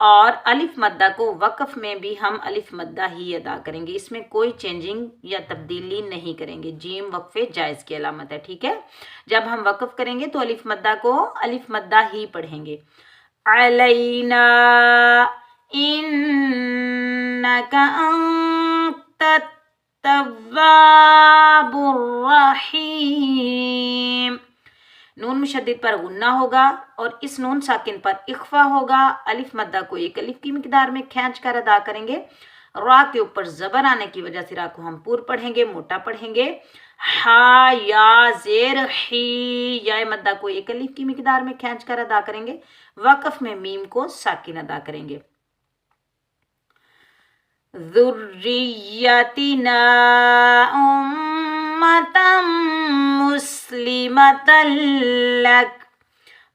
اور الف مدہ کو وقف میں بھی ہم الف مدہ ہی ادا کریں گے، اس میں کوئی چینجنگ یا تبدیلی نہیں کریں گے۔ جیم وقف جائز کی علامت ہے، ٹھیک ہے۔ جب ہم وقف کریں گے تو الف مدہ کو الف مدہ ہی پڑھیں گے۔ علینا انک انت التواب الرحیم۔ نون مشدد پر غنہ ہوگا اور اس نون ساکن پر اخفا ہوگا۔ الف مدہ کو ایک الف کی مقدار میں کھینچ کر ادا کریں گے۔ را کے اوپر زبر آنے کی وجہ سے را کو ہم پور پڑھیں گے، موٹا پڑھیں گے۔ ہا یا زیر ہی، یا مدہ کو ایک الف کی مقدار میں کھینچ کر ادا کریں گے۔ وقف میں میم کو ساکن ادا کریں گے۔ ذریتنا امتا مسلمتا لک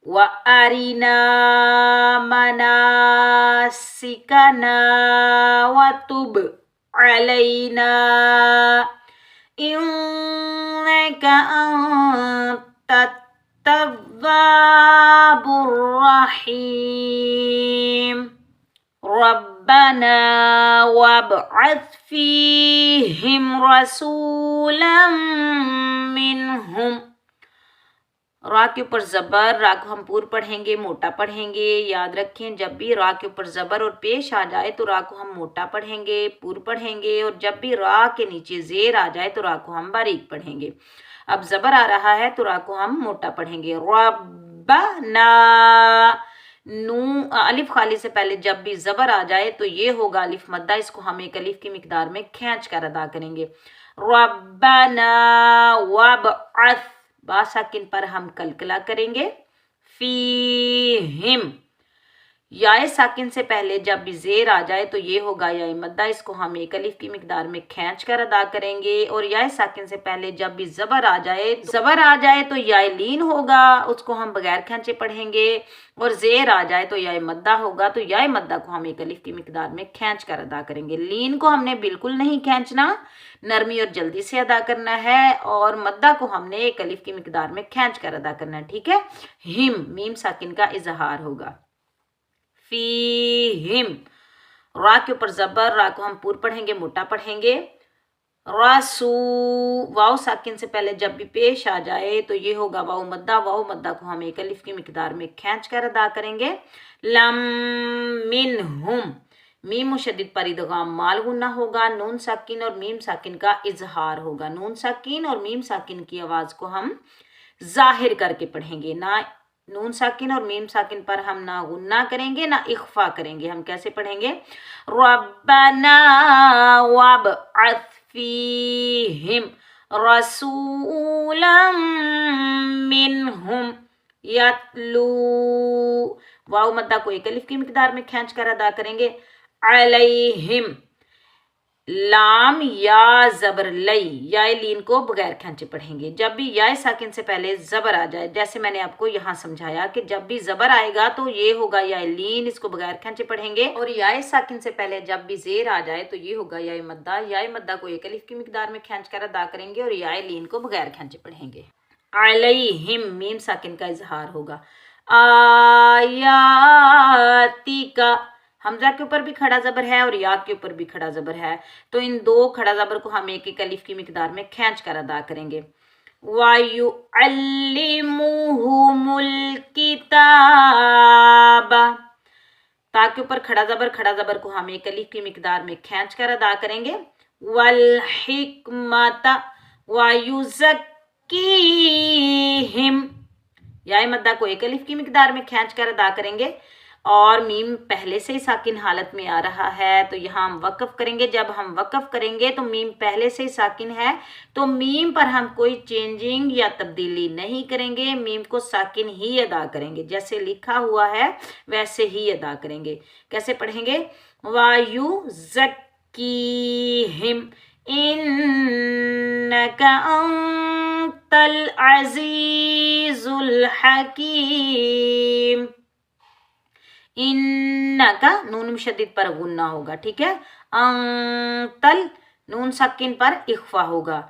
وارنا مناسکنا وتب علینا انک انت التواب الرحیم۔ ربنا وابعث فیہم رسولا منہم۔ را کے اوپر زبر، را کو ہم پور پڑھیں گے، موٹا پڑھیں گے۔ یاد رکھیں جب بھی را کے اوپر زبر اور پیش آ جائے تو را کو ہم موٹا پڑھیں گے، پور پڑھیں گے، اور جب بھی را کے نیچے زیر آ جائے تو را کو ہم باریک پڑھیں گے۔ اب زبر آ رہا ہے تو را کو ہم موٹا پڑھیں گے۔ ربنا، الف خالی سے پہلے جب بھی زبر آ جائے تو یہ ہوگا الف مدہ، اس کو ہم ایک الف کی مقدار میں کھینچ کر ادا کریں گے۔ ربنا وابعث، با ساکن پر ہم کلکلا کریں گے۔ فیہم، یا ساکن سے پہلے جب بھی زیر آ جائے تو یہ ہوگا یا مدہ، اس کو ہم ایک الف کی مقدار میں کھینچ کر ادا کریں گے۔ اور یا ساکن سے پہلے جب بھی زبر آ جائے تو یا لین ہوگا، اس کو ہم بغیر کھینچے پڑھیں گے۔ اور زیر آ جائے تو یا مدہ ہوگا، تو یا مدہ کو ہم ایک الف کی مقدار میں کھینچ کر ادا کریں گے۔ لین کو ہم نے بالکل نہیں کھینچنا، نرمی اور جلدی سے ادا کرنا ہے، اور مدہ کو ہم نے ایک الف کی مقدار میں کھینچ کر ادا کرنا ہے، ٹھیک ہے۔ ہم، میم ساکن کا اظہار ہوگا۔ فیہم، را کے اوپر زبر، را کو ہم پور پڑھیں گے، موٹا پڑھیں گے۔ رسو، واو ساکن سے پہلے جب بھی پیش آ جائے تو یہ ہوگا واو مدہ، واو مدہ کو ہم ایک الف کی مقدار میں کھینچ کر ادا کریں گے۔ لم منہم، میم مشدد پر ادغام مال غنہ ہوگا، نون ساکن اور میم ساکن کا اظہار ہوگا۔ نون ساکن اور میم ساکن کی آواز کو ہم ظاہر کر کے پڑھیں گے، نہ نون ساکن اور میم ساکن پر ہم نہ غنہ کریں گے نہ اخفا کریں گے۔ ہم کیسے پڑھیں گے؟ ربنا وابعث فیہم رسولا منہم یتلو، واو مدہ کو ایک الف کی مقدار میں کھینچ کر ادا کریں گے۔ علیہم، لام یا زبر لئی، یا لین کو بغیر کھینچے پڑھیں گے۔ جب بھی یا ساکن سے پہلے زبر آ جائے، جیسے میں نے آپ کو یہاں سمجھایا کہ جب بھی زبر آئے گا تو یہ ہوگا یا لین، اس کو بغیر کھینچے پڑھیں گے۔ اور یا ساکن سے پہلے جب بھی زیر آ جائے تو یہ ہوگا یا مدہ، یا مدہ کو ایک الف کی مقدار میں کھینچ کر ادا کریں گے، اور یا لین کو بغیر کھینچے پڑھیں گے۔ علیہم، میم ساکن کا اظہار ہوگا۔ آیاتی کا، حمزہ کے اوپر بھی کھڑا زبر ہے اور یا کے اوپر بھی کھڑا زبر ہے، تو ان دو کھڑا زبر کو ہم ایک ایک الف کی مقدار میں کھینچ کر ادا کریں گے۔ وَيُعَلِّمُهُمُ الْكِتَابَ، تا کے اوپر کھڑا زبر کو ہم ایک الف کی مقدار میں کھینچ کر ادا کریں گے۔ وَالْحِکْمَةَ وَيُزَكِّيهِمْ، یا مدہ کو ایک الف کی مقدار میں کھینچ کر ادا کریں گے، اور میم پہلے سے ہی ساکن حالت میں آ رہا ہے تو یہاں ہم وقف کریں گے۔ جب ہم وقف کریں گے تو میم پہلے سے ہی ساکن ہے، تو میم پر ہم کوئی چینجنگ یا تبدیلی نہیں کریں گے، میم کو ساکن ہی ادا کریں گے، جیسے لکھا ہوا ہے ویسے ہی ادا کریں گے۔ کیسے پڑھیں گے؟ وَيُزَكِّيهِمْ إِنَّكَ أَنْتَ الْعَزِيزُ الْحَكِيمُ۔ انکا، نون مشدد پر غنہ ہوگا، ٹھیک ہے۔ انتل، نون ساکن پر اخفا ہوگا۔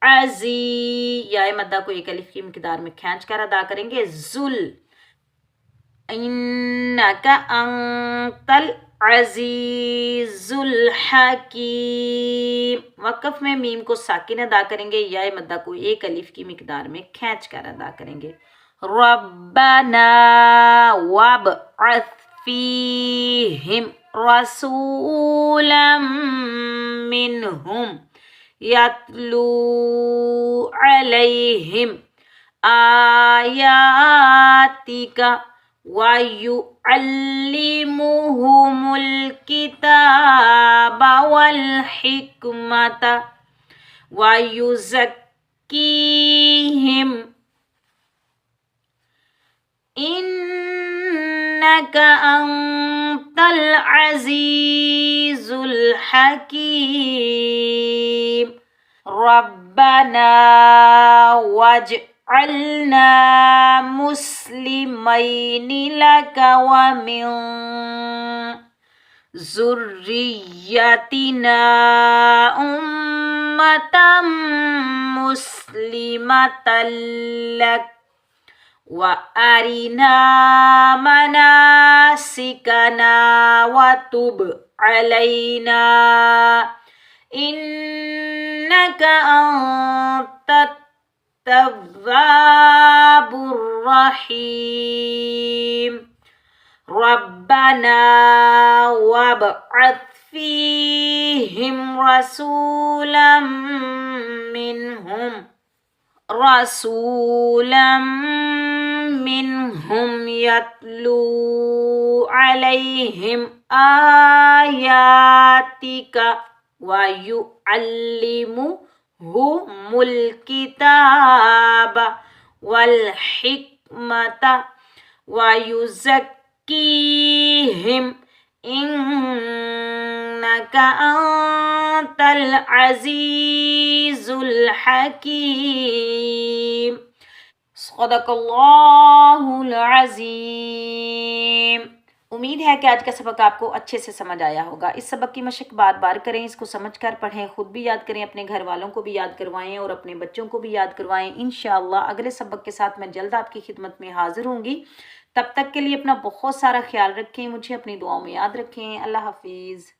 عزی، یا مدہ کو ایک الف کی مقدار میں کھینچ کر ادا کریں گے۔ ذل، انکا انت العزیز الحکیم۔ وقف میں میم کو ساکن ادا کریں گے، یا مدہ کو ایک الف کی مقدار میں کھینچ کر ادا کریں گے۔ ربنا وابعث فیہم رسولا منہم یتلو علیہم آیاتک وَيُعَلِّمُهُمُ الْكِتَابَ وَالْحِكْمَةَ وَيُزَكِّيهِمْ إِنَّكَ أَنْتَ الْعَزِيزُ الْحَكِيمُ رَبَّنَا وَاجْعَلْنَا مسلمين لك ومن ذريتنا أمة مسلمة لك وأرنا مناسكنا وتب علينا إنك أنت التواب الرحيم ربنا وابعث فيهم رسولا منهم يتلو عليهم آياتك ويعلمهم الكتاب والحكمة ويزكيهم إنك أنت العزيز الحكيم صدق اللہ العظیم۔ امید ہے کہ آج کا سبق آپ کو اچھے سے سمجھ آیا ہوگا۔ اس سبق کی مشق بار بار کریں، اس کو سمجھ کر پڑھیں، خود بھی یاد کریں، اپنے گھر والوں کو بھی یاد کروائیں اور اپنے بچوں کو بھی یاد کروائیں۔ انشاءاللہ اگلے سبق کے ساتھ میں جلد آپ کی خدمت میں حاضر ہوں گی۔ تب تک کے لیے اپنا بہت سارا خیال رکھیں، مجھے اپنی دعاؤں میں یاد رکھیں۔ اللہ حافظ۔